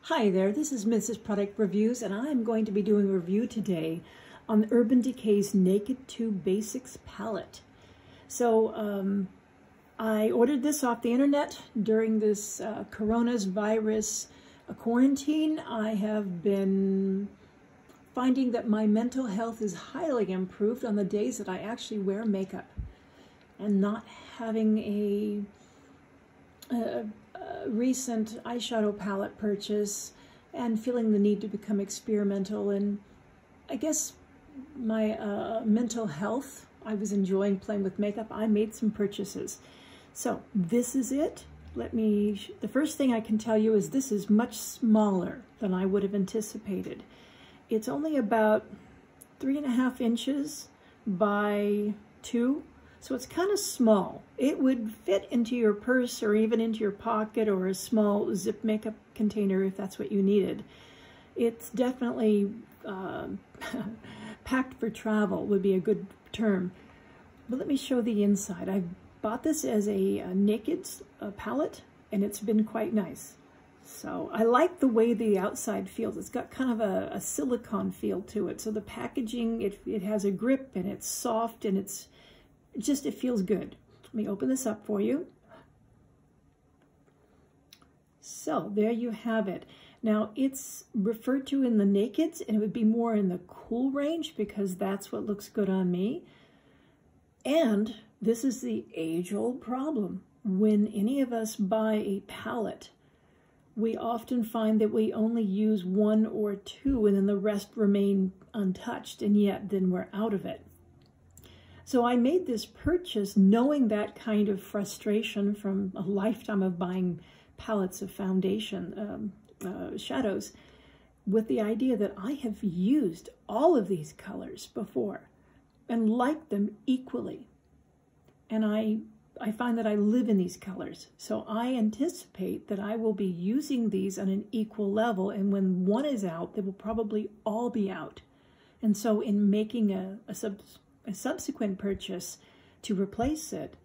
Hi there, this is Mrs. Product Reviews, and I'm going to be doing a review today on Urban Decay's Naked2 Basics palette. So I ordered this off the internet during this coronavirus quarantine. I have been finding that my mental health is highly improved on the days that I actually wear makeup, and not having a recent eyeshadow palette purchase and feeling the need to become experimental, and I guess my mental health. I was enjoying playing with makeup. I made some purchases. So this is it. The first thing I can tell you is this is much smaller than I would have anticipated. It's only about 3.5 inches by 2. So it's kind of small. It would fit into your purse or even into your pocket or a small zip makeup container if that's what you needed. It's definitely packed for travel would be a good term. But let me show the inside. I bought this as a Naked palette, and it's been quite nice. So I like the way the outside feels. It's got kind of a silicone feel to it. So the packaging, it has a grip, and it's soft, and it feels good. Let me open this up for you. So there you have it. Now it's referred to in the Nakeds, and it would be more in the cool range because that's what looks good on me. And this is the age-old problem. When any of us buy a palette, we often find that we only use 1 or 2 and then the rest remain untouched, and yet then we're out of it. So I made this purchase knowing that kind of frustration from a lifetime of buying palettes of foundation shadows, with the idea that I have used all of these colors before and like them equally. And I find that I live in these colors. So I anticipate that I will be using these on an equal level, and when one is out, they will probably all be out. And so in making a subsequent purchase to replace it,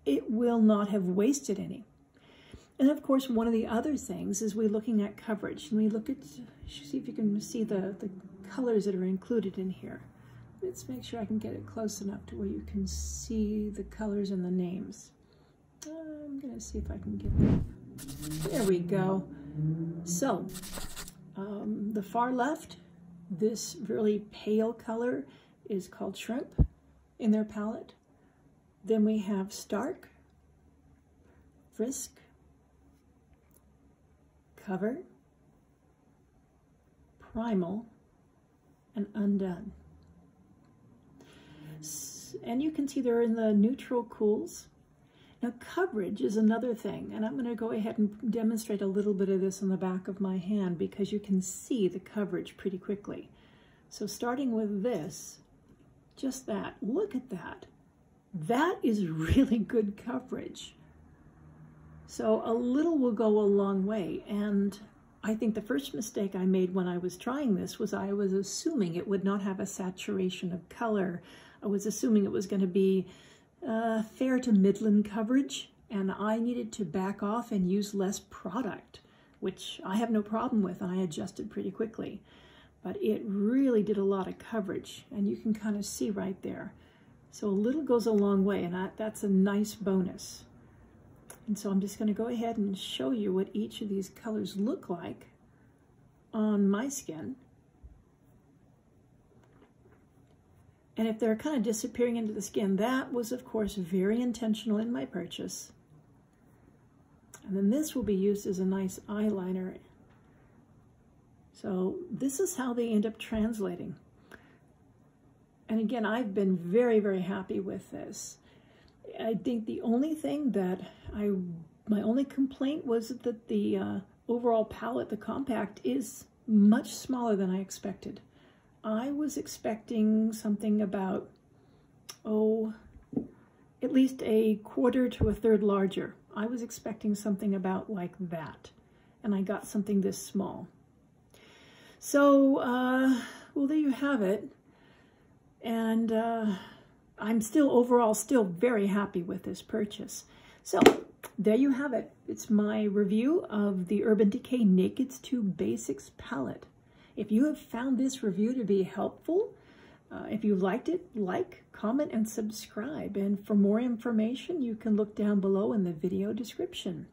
it will not have wasted any. And of course, one of the other things is we're looking at coverage. And we look at, see if you can see the colors that are included in here. Let's make sure I can get it close enough to where you can see the colors and the names. I'm gonna see if I can get that. There we go. So, the far left, this really pale color is called Shrimp in their palette. Then we have Stark, Frisk, Cover, Primal, and Undone. And you can see they're in the neutral cools. Now coverage is another thing, and I'm going to go ahead and demonstrate a little bit of this on the back of my hand because you can see the coverage pretty quickly. So starting with this, just that, look at that. That is really good coverage. So a little will go a long way. And I think the first mistake I made when I was trying this was I was assuming it would not have a saturation of color. I was assuming it was going to be fair to midland coverage, and I needed to back off and use less product, which I have no problem with, and I adjusted pretty quickly. But it really did a lot of coverage, and you can kind of see right there. So a little goes a long way, and that's a nice bonus. And so I'm just going to go ahead and show you what each of these colors look like on my skin. And if they're kind of disappearing into the skin, that was, of course, very intentional in my purchase. And then this will be used as a nice eyeliner. So this is how they end up translating. And again, I've been very, very happy with this. I think the only thing that my only complaint was that the overall palette, the compact, is much smaller than I expected. I was expecting something about, at least a 1/4 to 1/3 larger. I was expecting something about like that, and I got something this small. So, well, there you have it. And I'm overall still very happy with this purchase. So there you have it. It's my review of the Urban Decay Naked2 Basics palette. If you have found this review to be helpful, if you liked it, like, comment, and subscribe. And for more information, you can look down below in the video description.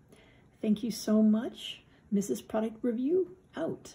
Thank you so much. Mrs. Product Review out.